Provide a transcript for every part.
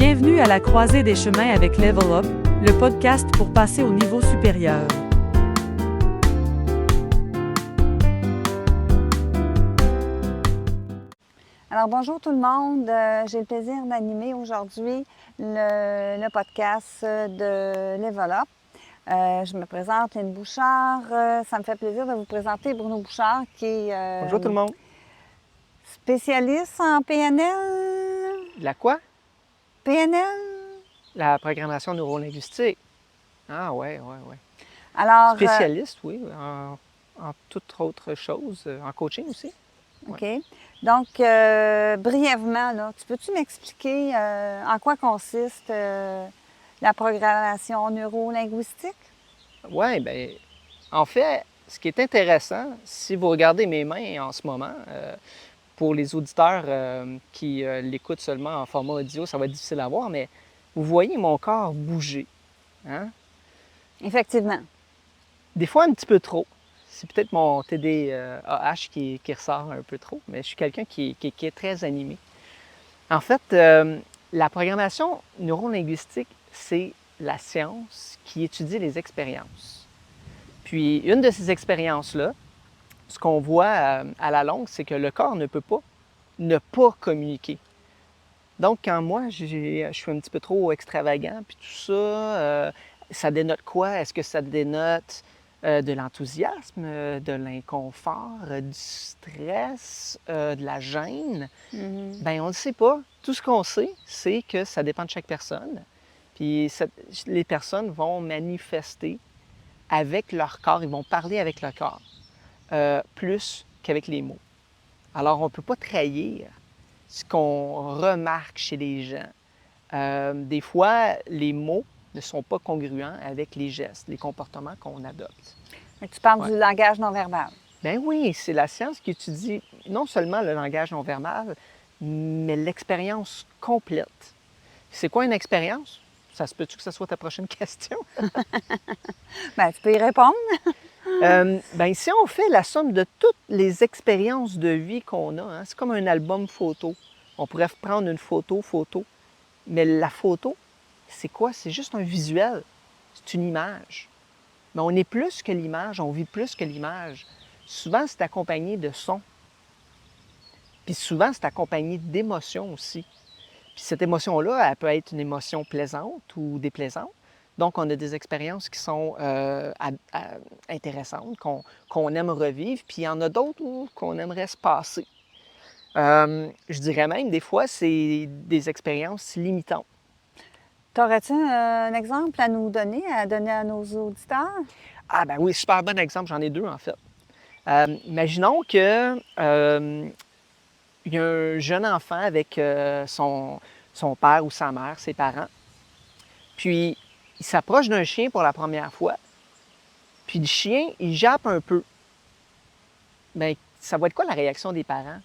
Bienvenue à la croisée des chemins avec Level Up, le podcast pour passer au niveau supérieur. Alors bonjour tout le monde, j'ai le plaisir d'animer aujourd'hui le podcast de Level Up. Je me présente Lynne Bouchard. Ça me fait plaisir de vous présenter Bruno Bouchard qui est Bonjour tout le monde. spécialiste en PNL. La quoi? PNL? La programmation neurolinguistique. Ah ouais. Alors, Spécialiste, oui, en toute autre chose, en coaching aussi. OK. Donc, brièvement, là, peux-tu m'expliquer en quoi consiste la programmation neurolinguistique? Oui, bien, en fait, ce qui est intéressant, si vous regardez mes mains en ce moment, pour les auditeurs qui l'écoutent seulement en format audio, ça va être difficile à voir, mais vous voyez mon corps bouger. Hein? Effectivement. Des fois un petit peu trop. C'est peut-être mon TDAH qui ressort un peu trop, mais je suis quelqu'un qui est très animé. En fait, la programmation neurolinguistique, c'est la science qui étudie les expériences. Puis une de ces expériences-là, ce qu'on voit à la longue, c'est que le corps ne peut pas ne pas communiquer. Donc, quand moi, je suis un petit peu trop extravagant, puis tout ça, ça dénote quoi? Est-ce que ça dénote de l'enthousiasme, de l'inconfort, du stress, de la gêne? Bien, on ne le sait pas. Tout ce qu'on sait, c'est que ça dépend de chaque personne. Puis les personnes vont manifester avec leur corps, ils vont parler avec leur corps, plus qu'avec les mots. Alors, on ne peut pas trahir ce qu'on remarque chez les gens. Des fois, les mots ne sont pas congruents avec les gestes, les comportements qu'on adopte. Tu parles du langage non verbal. Bien oui, c'est la science qui étudie non seulement le langage non verbal, mais l'expérience complète. C'est quoi une expérience? Ça se peut-tu que ce soit ta prochaine question? Bien, tu peux y répondre. Bien, si on fait la somme de toutes les expériences de vie qu'on a, hein, c'est comme un album photo. On pourrait prendre une photo, mais la photo, c'est quoi? C'est juste un visuel. C'est une image. Mais on est plus que l'image, on vit plus que l'image. Souvent, c'est accompagné de sons. Puis souvent, c'est accompagné d'émotions aussi. Puis cette émotion-là, elle peut être une émotion plaisante ou déplaisante. Donc, on a des expériences qui sont intéressantes, qu'on aime revivre, puis il y en a d'autres qu'on aimerait se passer. Je dirais même, des fois, c'est des expériences limitantes. T'aurais-tu un exemple à nous donner, à donner à nos auditeurs? Ah ben oui, super bon exemple, j'en ai deux en fait. Imaginons que il y a un jeune enfant avec son père ou sa mère, ses parents, puis il s'approche d'un chien pour la première fois, puis le chien, il jappe un peu. Bien, ça va être quoi la réaction des parents?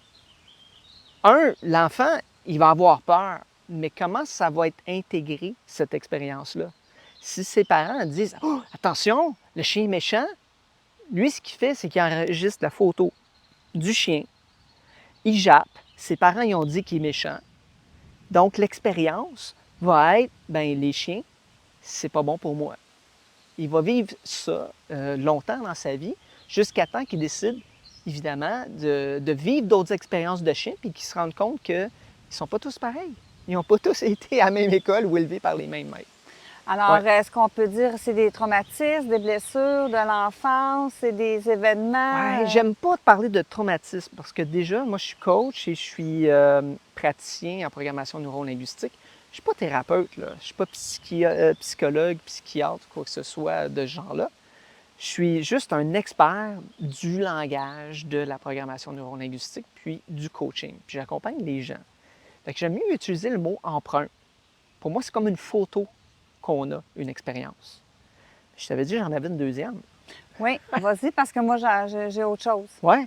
L'enfant, il va avoir peur, mais comment ça va être intégré, cette expérience-là? Si ses parents disent « Oh, attention, le chien est méchant », lui, ce qu'il fait, c'est qu'il enregistre la photo du chien. Il jappe. Ses parents, ils ont dit qu'il est méchant. Donc, l'expérience va être, bien, les chiens, c'est pas bon pour moi. Il va vivre ça longtemps dans sa vie, jusqu'à temps qu'il décide, évidemment, de vivre d'autres expériences de chiens, puis qu'il se rende compte qu'ils ne sont pas tous pareils. Ils n'ont pas tous été à la même école ou élevés par les mêmes maîtres. Alors, est-ce qu'on peut dire que c'est des traumatismes, des blessures de l'enfance, c'est des événements? Oui, j'aime pas parler de traumatisme parce que déjà, moi, je suis coach et je suis praticien en programmation neurolinguistique. Je suis pas thérapeute, là. Je suis pas psychologue, psychiatre, quoi que ce soit de ce genre-là. Je suis juste un expert du langage, de la programmation neurolinguistique, puis du coaching. Puis j'accompagne les gens. Fait que j'aime mieux utiliser le mot emprunt. Pour moi, c'est comme une photo qu'on a, une expérience. Je t'avais dit, j'en avais une deuxième. Oui, vas-y, parce que moi, j'ai autre chose. Oui.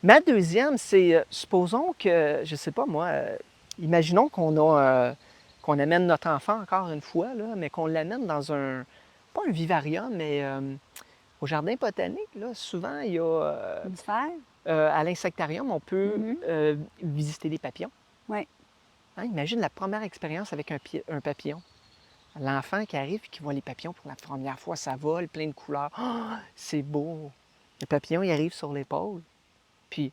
Ma deuxième, c'est, supposons que, je sais pas moi, imaginons qu'on amène notre enfant encore une fois, là, mais qu'on l'amène dans pas un vivarium, mais au jardin botanique, là, souvent, il y a, Une sphère? à l'insectarium, on peut visiter des papillons. Oui. Hein, imagine la première expérience avec un papillon. L'enfant qui arrive et qui voit les papillons pour la première fois, ça vole, plein de couleurs. Ah, c'est beau. Le papillon, il arrive sur l'épaule. Puis,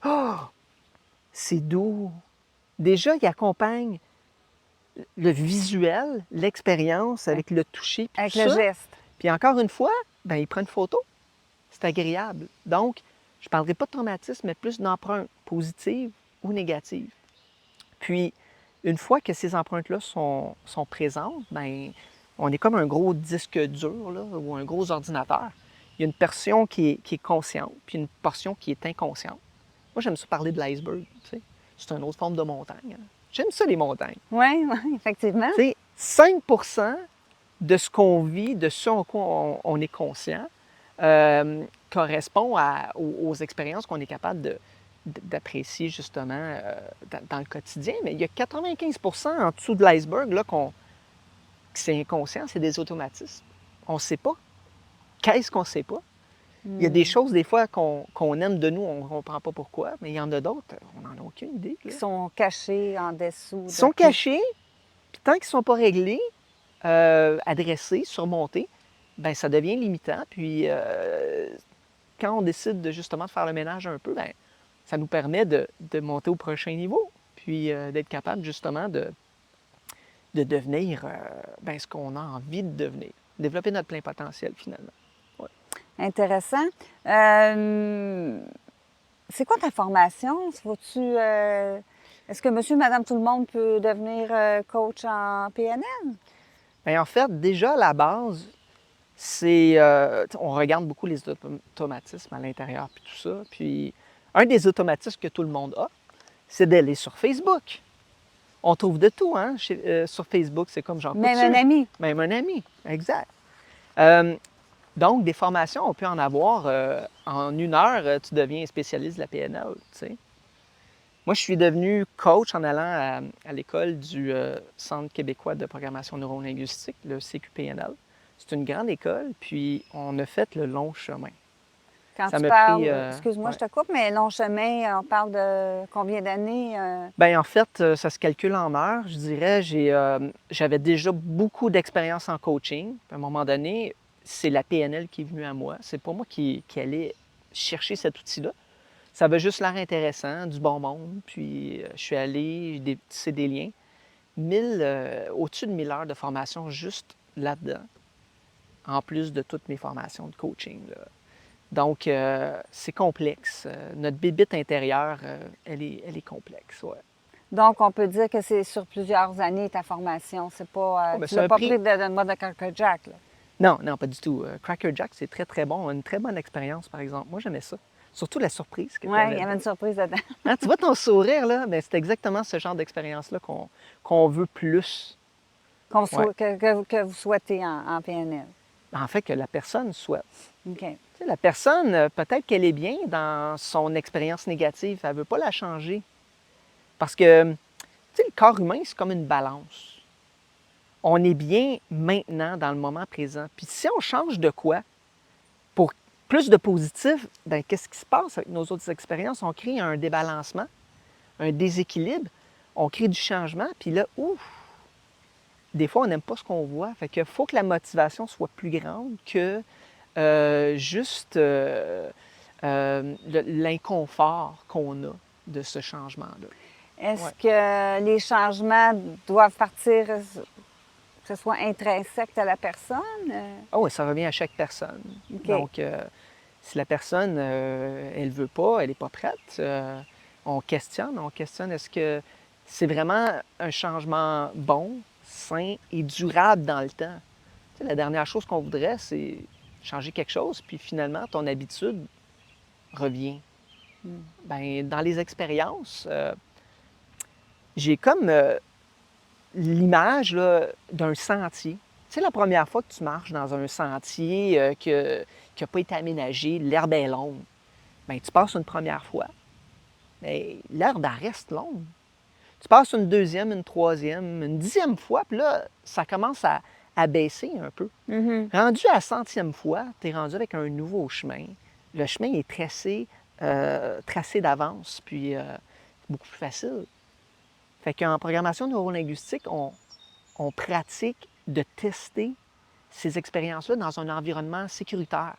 c'est doux. Déjà, il accompagne le visuel, l'expérience avec le toucher, puis Avec tout le ça. geste. Puis encore une fois, ben, il prend une photo. C'est agréable. Donc, je ne parlerai pas de traumatisme, mais plus d'empreintes positives ou négatives. Puis, une fois que ces empreintes-là sont présentes, ben, on est comme un gros disque dur là, ou un gros ordinateur. Il y a une portion qui est consciente, puis une portion qui est inconsciente. Moi, j'aime ça parler de l'iceberg. Tu sais. C'est une autre forme de montagne. Hein. J'aime ça, les montagnes. Oui, effectivement. Tu sais, 5 de ce qu'on vit, de ce en quoi on est conscient, correspond aux expériences qu'on est capable d'apprécier justement dans le quotidien. Mais il y a 95 en dessous de l'iceberg là, que c'est inconscient, c'est des automatismes. On ne sait pas. Qu'est-ce qu'on ne sait pas? Il y a des choses, des fois, qu'on aime de nous, on ne comprend pas pourquoi, mais il y en a d'autres, on n'en a aucune idée. Là. Qui sont cachés en dessous. Ils sont cachés, puis tant qu'ils ne sont pas réglés, adressés, surmontés, bien, ça devient limitant. Puis, quand on décide justement de faire le ménage un peu, bien, ça nous permet de monter au prochain niveau, puis d'être capable justement de devenir bien, ce qu'on a envie de devenir, développer notre plein potentiel finalement. Ouais. Intéressant. C'est quoi ta formation? Est-ce que monsieur, madame, tout le monde peut devenir coach en PNL? Bien, en fait, déjà à la base, c'est on regarde beaucoup les automatismes à l'intérieur puis tout ça. Puis un des automatismes que tout le monde a, c'est d'aller sur Facebook. On trouve de tout, hein? Sur Facebook, c'est comme Jean Même Coutu. un ami. Même un ami, exact. Donc, des formations, on peut en avoir. En 1 heure, tu deviens spécialiste de la PNL, tu sais. Moi, je suis devenu coach en allant à l'école du Centre québécois de programmation neurolinguistique, le CQPNL. C'est une grande école, puis on a fait le long chemin. Quand Ça tu m'a parles, pris, excuse-moi, ouais. je te coupe, mais long chemin, on parle de combien d'années? Bien, en fait, ça se calcule en heures. Je dirais, j'avais déjà beaucoup d'expérience en coaching. Puis à un moment donné, c'est la PNL qui est venue à moi. C'est pas moi qui allais chercher cet outil-là. Ça avait juste l'air intéressant, du bon monde. Puis je suis allé, j'ai tissé des liens. Au-dessus de 1000 heures de formation juste là-dedans, en plus de toutes mes formations de coaching, là. Donc, c'est complexe. Notre bébite intérieure, elle est complexe, ouais. Donc, on peut dire que c'est sur plusieurs années ta formation. C'est pas, Oh, ben, tu c'est l'as un pas prix. pris de mode de Cracker Jack, là. Non, non, pas du tout. Cracker Jack, c'est très, très bon. Une très bonne expérience, par exemple. Moi, j'aimais ça. Surtout la surprise que tu Oui, avais il y avait dedans. une surprise dedans. Hein, tu vois ton sourire, là? Ben, c'est exactement ce genre d'expérience-là qu'on veut plus. Ouais. Que vous souhaitez en PNL. En fait, que la personne souhaite. OK. Tu sais, la personne, peut-être qu'elle est bien dans son expérience négative. Elle ne veut pas la changer. Parce que, tu sais, le corps humain, c'est comme une balance. On est bien maintenant, dans le moment présent. Puis si on change de quoi pour plus de positif, bien, qu'est-ce qui se passe avec nos autres expériences? On crée un débalancement, un déséquilibre, on crée du changement, puis là, ouf! Des fois, on n'aime pas ce qu'on voit. Fait qu'il faut que la motivation soit plus grande que juste l'inconfort qu'on a de ce changement-là. Est-ce Ouais. que les changements doivent partir, que ce soit intrinsèque à la personne? Ah oui, ça revient à chaque personne. OK. Donc, si la personne, elle ne veut pas, elle n'est pas prête, on questionne est-ce que c'est vraiment un changement bon, sain et durable dans le temps? Tu sais, la dernière chose qu'on voudrait, c'est changer quelque chose, puis finalement, ton habitude revient. Bien, dans les expériences, j'ai comme l'image là, d'un sentier. Tu sais, la première fois que tu marches dans un sentier qui n'a pas été aménagé, l'herbe est longue. Bien, tu passes une première fois, mais l'herbe, elle reste longue. Tu passes une deuxième, une troisième, une 10e fois, puis là, ça commence à baisser un peu. Mhm. Rendu à la 100e fois, tu es rendu avec un nouveau chemin. Le chemin est tracé d'avance, puis beaucoup plus facile. Fait qu'en programmation neurolinguistique, on pratique de tester ces expériences-là dans un environnement sécuritaire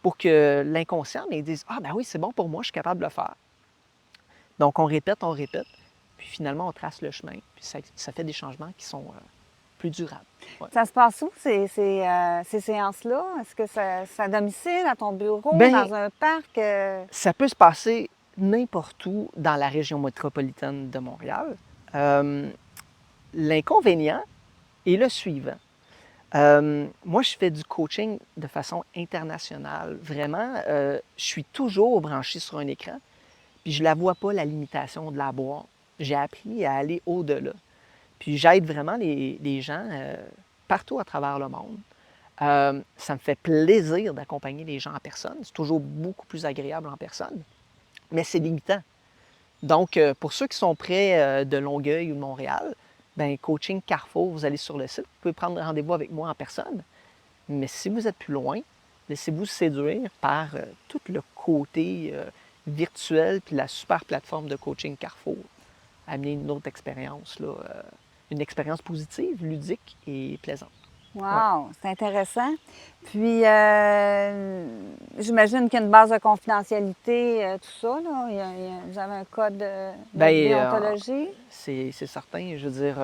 pour que l'inconscient dise « Ah, ben oui, c'est bon pour moi, je suis capable de le faire. » Donc, on répète, puis finalement, on trace le chemin, puis ça fait des changements qui sont plus durables. Ouais. Ça se passe où, ces séances-là? Est-ce que c'est à domicile, à ton bureau, Ben, dans un parc? Ça peut se passer n'importe où dans la région métropolitaine de Montréal. L'inconvénient est le suivant. Moi, je fais du coaching de façon internationale. Vraiment, je suis toujours branché sur un écran, puis je ne la vois pas, la limitation de la boîte. J'ai appris à aller au-delà. Puis j'aide vraiment les gens partout à travers le monde. Ça me fait plaisir d'accompagner les gens en personne. C'est toujours beaucoup plus agréable en personne, mais c'est limitant. Donc, pour ceux qui sont près de Longueuil ou de Montréal, bien, Coaching Carrefour, vous allez sur le site, vous pouvez prendre rendez-vous avec moi en personne. Mais si vous êtes plus loin, laissez-vous séduire par tout le côté virtuel puis la super plateforme de Coaching Carrefour. Amener une autre expérience, là, une expérience positive, ludique et plaisante. Wow, Ouais. c'est intéressant. Puis, j'imagine qu'il y a une base de confidentialité, tout ça, là. Vous avez un code de déontologie? C'est certain. Je veux dire,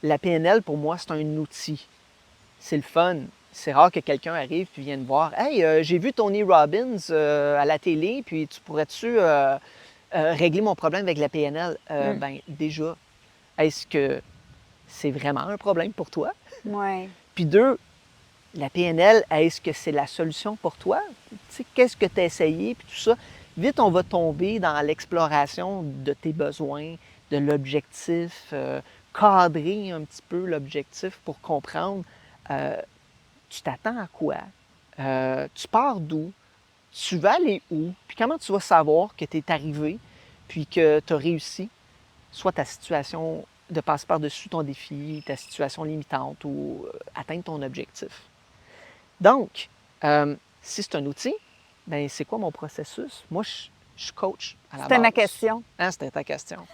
la PNL, pour moi, c'est un outil. C'est le fun. C'est rare que quelqu'un arrive et vienne voir. « Hey, j'ai vu Tony Robbins à la télé, puis tu pourrais-tu régler mon problème avec la PNL? » Ben, déjà, est-ce que c'est vraiment un problème pour toi? Oui. Puis deux, la PNL, est-ce que c'est la solution pour toi? Tu sais, qu'est-ce que tu as essayé, puis tout ça. Vite, on va tomber dans l'exploration de tes besoins, de l'objectif, cadrer un petit peu l'objectif pour comprendre tu t'attends à quoi, tu pars d'où, tu vas aller où, puis comment tu vas savoir que tu es arrivé, puis que tu as réussi, soit ta situation de passer par-dessus ton défi, ta situation limitante ou atteindre ton objectif. Donc, si c'est un outil, bien, c'est quoi mon processus? Moi, je suis coach à la base. C'était ma question. Hein, c'était ta question.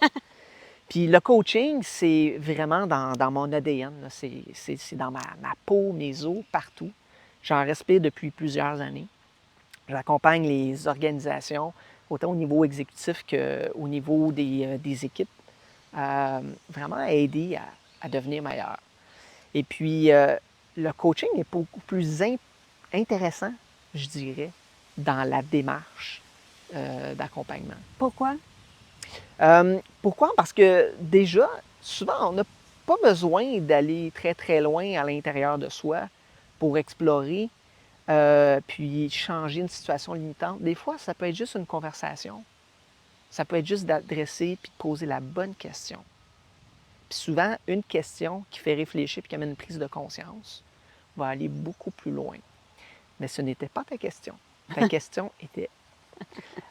Puis le coaching, c'est vraiment dans mon ADN. C'est dans ma peau, mes os, partout. J'en respire depuis plusieurs années. J'accompagne les organisations, autant au niveau exécutif qu'au niveau des équipes, vraiment à aider à devenir meilleur. Et puis, le coaching est beaucoup plus intéressant, je dirais, dans la démarche d'accompagnement. Pourquoi? Pourquoi? Parce que déjà, souvent, on n'a pas besoin d'aller très, très loin à l'intérieur de soi pour explorer, puis changer une situation limitante. Des fois, ça peut être juste une conversation. Ça peut être juste d'adresser puis de poser la bonne question. Puis souvent, une question qui fait réfléchir puis qui amène une prise de conscience va aller beaucoup plus loin. Mais ce n'était pas ta question. Ta question était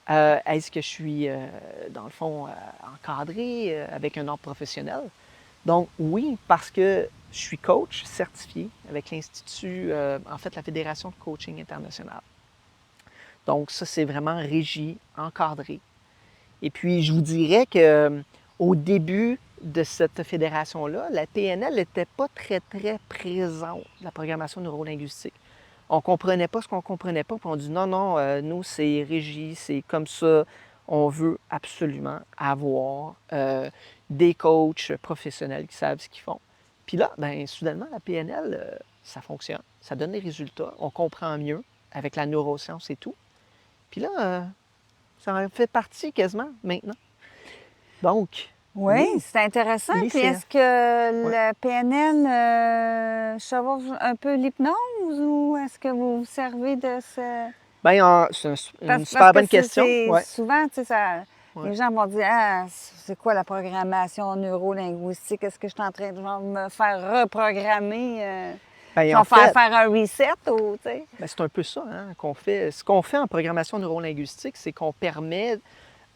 est-ce que je suis, dans le fond, encadré avec un ordre professionnel? Donc, oui, parce que je suis coach certifié avec l'Institut, en fait, la Fédération de coaching international. Donc, ça, c'est vraiment régi, encadré. Et puis, je vous dirais qu'au début de cette fédération-là, la PNL n'était pas très, très présente, la programmation neurolinguistique. On ne comprenait pas ce qu'on ne comprenait pas, puis on dit non, non, nous, c'est régi, c'est comme ça. On veut absolument avoir des coachs professionnels qui savent ce qu'ils font. Puis là, bien, soudainement, la PNL, ça fonctionne, ça donne des résultats, on comprend mieux avec la neuroscience et tout. Puis là, ça en fait partie quasiment maintenant. Donc, Oui, c'est intéressant. Puis est-ce que le PNL chevauche un peu l'hypnose ou est-ce que vous vous servez de ce... Bien, c'est une super bonne question. Ouais. Souvent, tu sais, les gens vont dire « Ah, c'est quoi la programmation neurolinguistique? Est-ce que je suis en train de me faire reprogrammer? Je vais faire un reset? » ou, tu sais? C'est un peu ça hein, qu'on fait. Ce qu'on fait en programmation neurolinguistique, c'est qu'on permet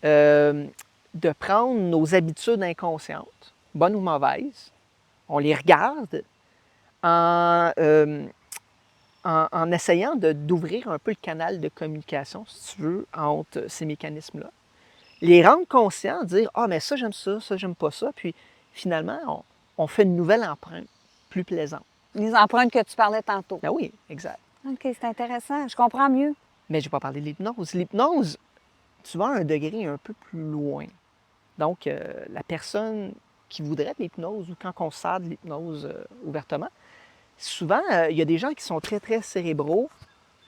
de prendre nos habitudes inconscientes, bonnes ou mauvaises, on les regarde en essayant d'ouvrir un peu le canal de communication, si tu veux, entre ces mécanismes-là. les rendre conscients, dire ah, mais ça, j'aime ça, j'aime pas ça. Puis finalement, on fait une nouvelle empreinte plus plaisante. Les empreintes que tu parlais tantôt. Ben oui, exact. OK, c'est intéressant. Je comprends mieux. Mais je vais pas parler de l'hypnose. L'hypnose, tu vas à un degré un peu plus loin. Donc, la personne qui voudrait de l'hypnose ou quand on sert de l'hypnose ouvertement, souvent, il y a des gens qui sont très, très cérébraux,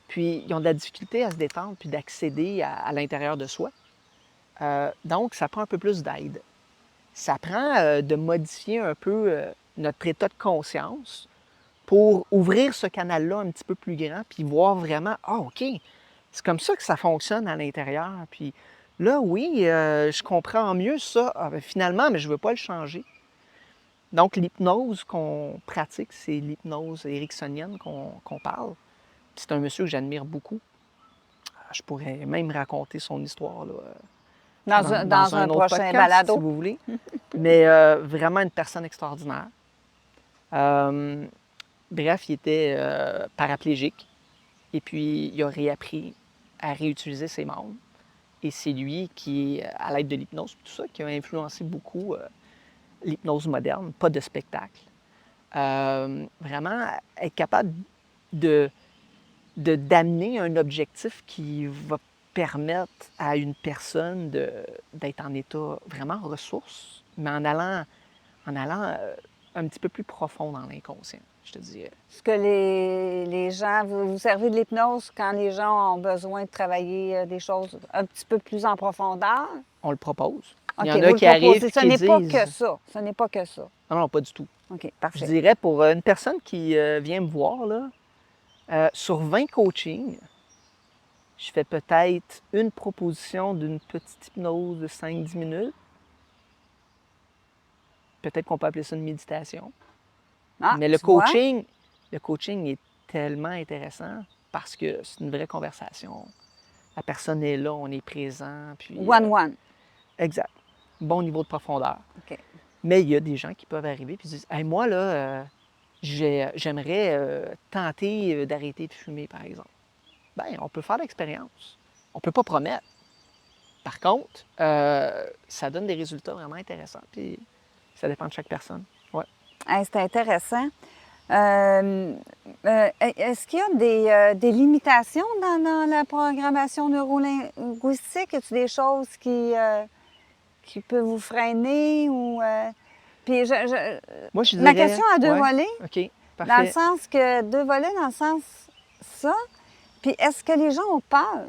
puis ils ont de la difficulté à se détendre puis d'accéder à l'intérieur de soi. Donc, ça prend un peu plus d'aide. Ça prend de modifier un peu notre état de conscience pour ouvrir ce canal-là un petit peu plus grand puis voir vraiment, ah, OK, c'est comme ça que ça fonctionne à l'intérieur. Puis là, oui, je comprends mieux ça. Ah, ben, finalement, mais je ne veux pas le changer. Donc, l'hypnose qu'on pratique, c'est l'hypnose ericksonienne qu'on parle. C'est un monsieur que j'admire beaucoup. Je pourrais même raconter son histoire là, Dans un autre prochain podcast, balado. si vous voulez. Mais vraiment une personne extraordinaire. Bref, il était paraplégique et puis il a réappris à réutiliser ses membres. Et c'est lui qui, à l'aide de l'hypnose, tout ça, qui a influencé beaucoup l'hypnose moderne, pas de spectacle. Vraiment être capable d'amener un objectif qui va permettre à une personne d'être en état vraiment ressource, mais en allant un petit peu plus profond dans l'inconscient, je te dirais. Est-ce que les gens, vous servez de l'hypnose quand les gens ont besoin de travailler des choses un petit peu plus en profondeur? On le propose. OK, Il y en vous a le qui arrivent proposez. et Ce qui n'est pas disent... que ça. Ce n'est pas que ça. Non, non, pas du tout. OK, Je parfait. dirais pour une personne qui vient me voir, là, sur 20 coachings, je fais peut-être une proposition d'une petite hypnose de 5-10 minutes. Peut-être qu'on peut appeler ça une méditation. Ah, Mais tu vois? le coaching est tellement intéressant parce que c'est une vraie conversation. La personne est là, on est présent. Puis, One. exact. Bon niveau de profondeur. OK. Mais il y a des gens qui peuvent arriver et disent hey, moi, là, j'aimerais tenter d'arrêter de fumer, par exemple. Bien, on peut faire l'expérience. On ne peut pas promettre. Par contre, ça donne des résultats vraiment intéressants. Puis ça dépend de chaque personne. Ouais. Hey, c'est intéressant. Est-ce qu'il y a des limitations dans la programmation neurolinguistique? Y a-t-il des choses qui peuvent vous freiner? Puis Moi, je ma dirais... question a deux ouais. volets. OK, parfait. Dans le sens que deux volets, dans le sens ça. Puis est-ce que les gens ont peur?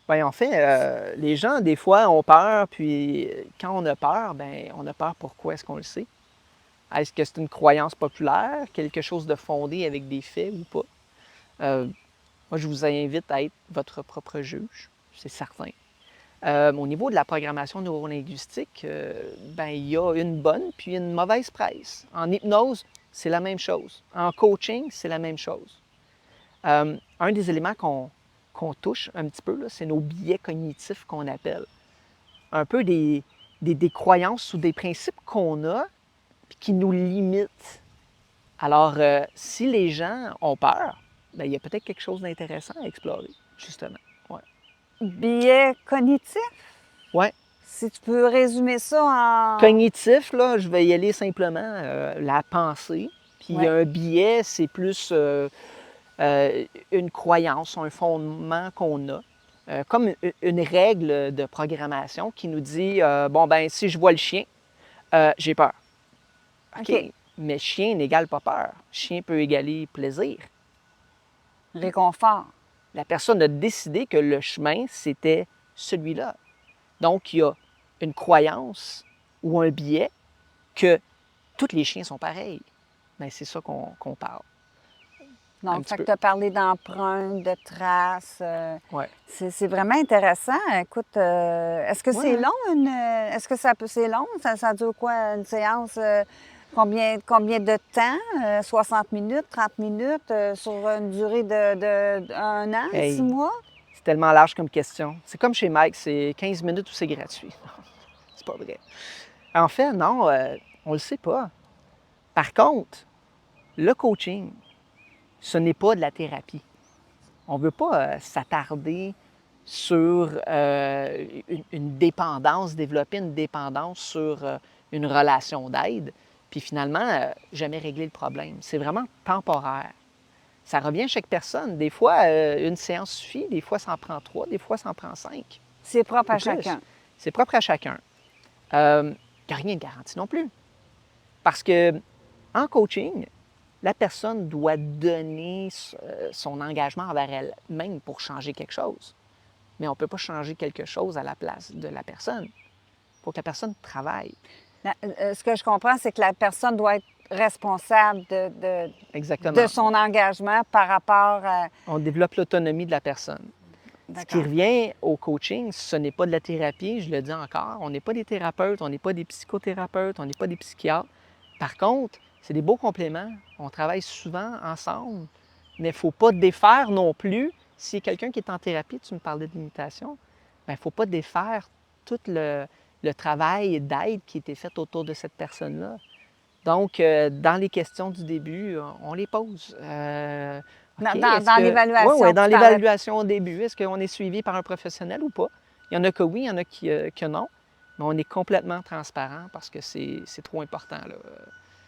Bien, en fait, les gens, des fois, ont peur. Puis quand on a peur, bien, on a peur pourquoi est-ce qu'on le sait? Est-ce que c'est une croyance populaire, quelque chose de fondé avec des faits ou pas? Moi, je vous invite à être votre propre juge, c'est certain. Au niveau de la programmation neurolinguistique, ben, il y a une bonne puis une mauvaise presse. En hypnose, c'est la même chose. En coaching, c'est la même chose. Un des éléments qu'on touche un petit peu, là, c'est nos biais cognitifs qu'on appelle. Un peu des croyances ou des principes qu'on a puis qui nous limitent. Alors, si les gens ont peur, bien, il y a peut-être quelque chose d'intéressant à explorer, justement. Ouais. Biais cognitif? Ouais. Si tu peux résumer ça en... Cognitif, là, je vais y aller simplement, la pensée. Puis Ouais. un biais, c'est plus une croyance, un fondement qu'on a. Comme une règle de programmation qui nous dit, bon, ben si je vois le chien, j'ai peur. OK. Mais chien n'égale pas peur. Chien peut égaler plaisir. Réconfort. La personne a décidé que le chemin, c'était celui-là. Donc, il y a une croyance ou un biais que tous les chiens sont pareils. Bien, c'est ça qu'on parle. Donc, tu as parlé d'empreintes, de traces. Ouais. C'est vraiment intéressant. Écoute, est-ce que c'est long? Est-ce que c'est long? Ça dure quoi, une séance? Combien de temps? 60 minutes, 30 minutes, sur une durée de 1 an, 6 mois? C'est tellement large comme question. C'est comme chez Mike, c'est 15 minutes ou c'est gratuit. Non, c'est pas vrai. En fait, non, on le sait pas. Par contre, le coaching, ce n'est pas de la thérapie. On ne veut pas s'attarder sur une dépendance, développer une dépendance sur une relation d'aide, puis finalement, jamais régler le problème. C'est vraiment temporaire. Ça revient à chaque personne. Des fois, une séance suffit, des fois, ça en prend 3, des fois, ça en prend 5. C'est propre à Ou plus. chacun. C'est propre à chacun. Il n'y a rien de garanti non plus. Parce que en coaching, la personne doit donner son engagement envers elle-même pour changer quelque chose. Mais on ne peut pas changer quelque chose à la place de la personne. Il faut que la personne travaille. Ce que je comprends, c'est que la personne doit être responsable Exactement. de son engagement par rapport à... On développe l'autonomie de la personne. Ce qui revient au coaching, ce n'est pas de la thérapie, je le dis encore. On n'est pas des thérapeutes, on n'est pas des psychothérapeutes, on n'est pas des psychiatres. Par contre, c'est des beaux compléments. On travaille souvent ensemble, mais il ne faut pas défaire non plus. Si quelqu'un qui est en thérapie, tu me parlais de limitation, il ne faut pas défaire tout le travail d'aide qui a été fait autour de cette personne-là. Donc, dans les questions du début, on les pose. Dans l'évaluation. Oui, dans l'évaluation au début. Est-ce qu'on est suivi par un professionnel ou pas? Il y en a que oui, il y en a que non. Mais on est complètement transparent parce que c'est trop important. Là.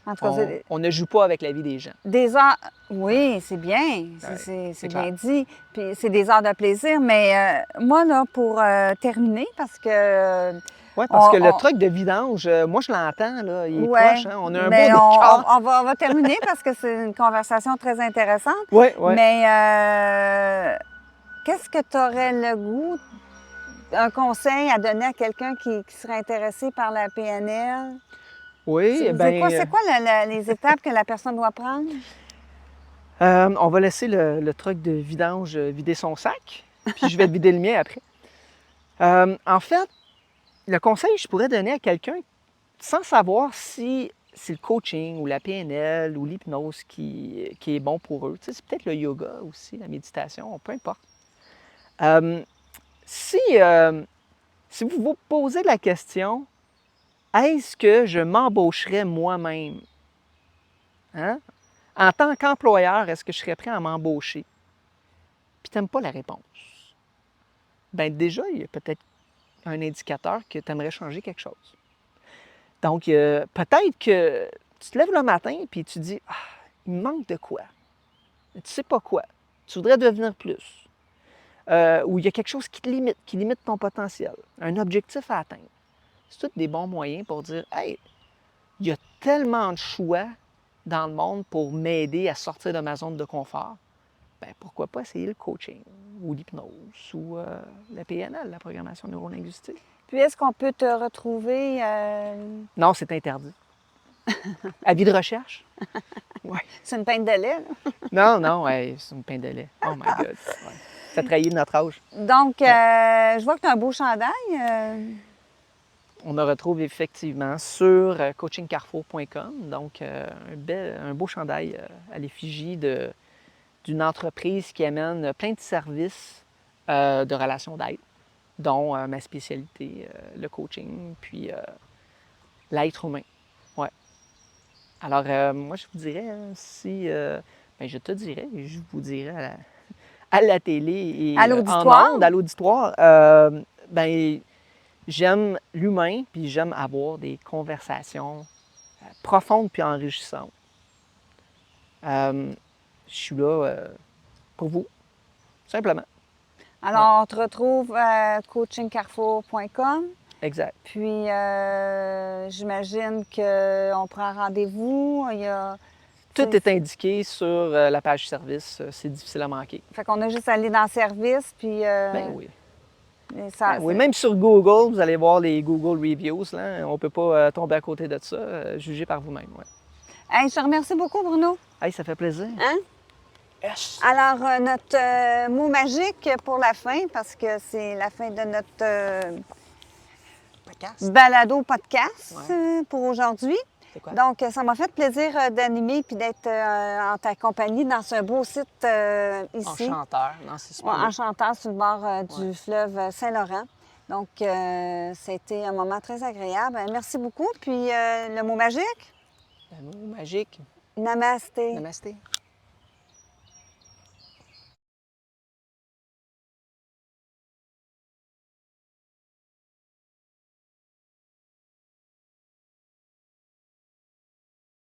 En tout cas, On ne joue pas avec la vie des gens. Des heures, oui, c'est bien, c'est bien dit. Puis c'est des heures de plaisir, mais moi, là, pour terminer, parce que... Oui, parce que le truc de vidange, moi, je l'entends, là, il est proche, hein? On a un beau décor. On va terminer parce que c'est une conversation très intéressante. Oui, oui. Mais qu'est-ce que tu aurais le goût, un conseil à donner à quelqu'un qui serait intéressé par la PNL? Oui, bien... C'est quoi les étapes que la personne doit prendre? On va laisser le truc de vidange vider son sac, puis je vais te vider le mien après. En fait, le conseil que je pourrais donner à quelqu'un, sans savoir si c'est le coaching ou la PNL ou l'hypnose qui est bon pour eux, tu sais, c'est peut-être le yoga aussi, la méditation, peu importe. Si vous vous posez la question, est-ce que je m'embaucherais moi-même? Hein? En tant qu'employeur, est-ce que je serais prêt à m'embaucher? Puis tu n'aimes pas la réponse. Bien déjà, il y a peut-être un indicateur que tu aimerais changer quelque chose. Donc, peut-être que tu te lèves le matin et tu te dis, ah, il me manque de quoi? Tu ne sais pas quoi. Tu voudrais devenir plus. Ou il y a quelque chose qui limite ton potentiel, un objectif à atteindre. C'est tous des bons moyens pour dire, hey, il y a tellement de choix dans le monde pour m'aider à sortir de ma zone de confort. Bien, pourquoi pas essayer le coaching ou l'hypnose ou la PNL, la programmation neurolinguistique. Puis, est-ce qu'on peut te retrouver? Non, c'est interdit. Avis de recherche? Oui. C'est une pinte de lait, là? Non, ouais, c'est une pinte de lait. Oh my God. Ouais. Ça trahit notre âge. Donc, je vois que tu as un beau chandail. On me retrouve effectivement sur coachingcarrefour.com. Donc, un beau chandail à l'effigie d'une entreprise qui amène plein de services de relations d'aide, dont ma spécialité, le coaching, puis l'être humain. Ouais. Alors, moi, je vous dirais, je vous dirais à la télé et à l'auditoire. en ondes, à l'auditoire, j'aime l'humain, puis j'aime avoir des conversations profondes puis enrichissantes. Je suis là pour vous, simplement. Alors, on te retrouve à coachingcarrefour.com. Exact. Puis, j'imagine qu'on prend rendez-vous. Tout est indiqué sur la page service. C'est difficile à manquer. Fait qu'on a juste à aller dans le service, puis... Ben oui. Oui, même sur Google, vous allez voir les Google Reviews. Là. On ne peut pas tomber à côté de ça. Jugez par vous-même. Ouais. Hey, je te remercie beaucoup, Bruno. Hey, ça fait plaisir. Hein? Yes. Alors, notre mot magique pour la fin, parce que c'est la fin de notre balado podcast pour aujourd'hui. C'est quoi? Donc, ça m'a fait plaisir d'animer puis d'être en ta compagnie dans ce beau site ici. Enchanteur. Non, c'est super. Enchanteur sur le bord du fleuve Saint-Laurent. Donc, c'était un moment très agréable. Merci beaucoup. Puis, le mot magique? Le mot magique. Namasté. Namasté.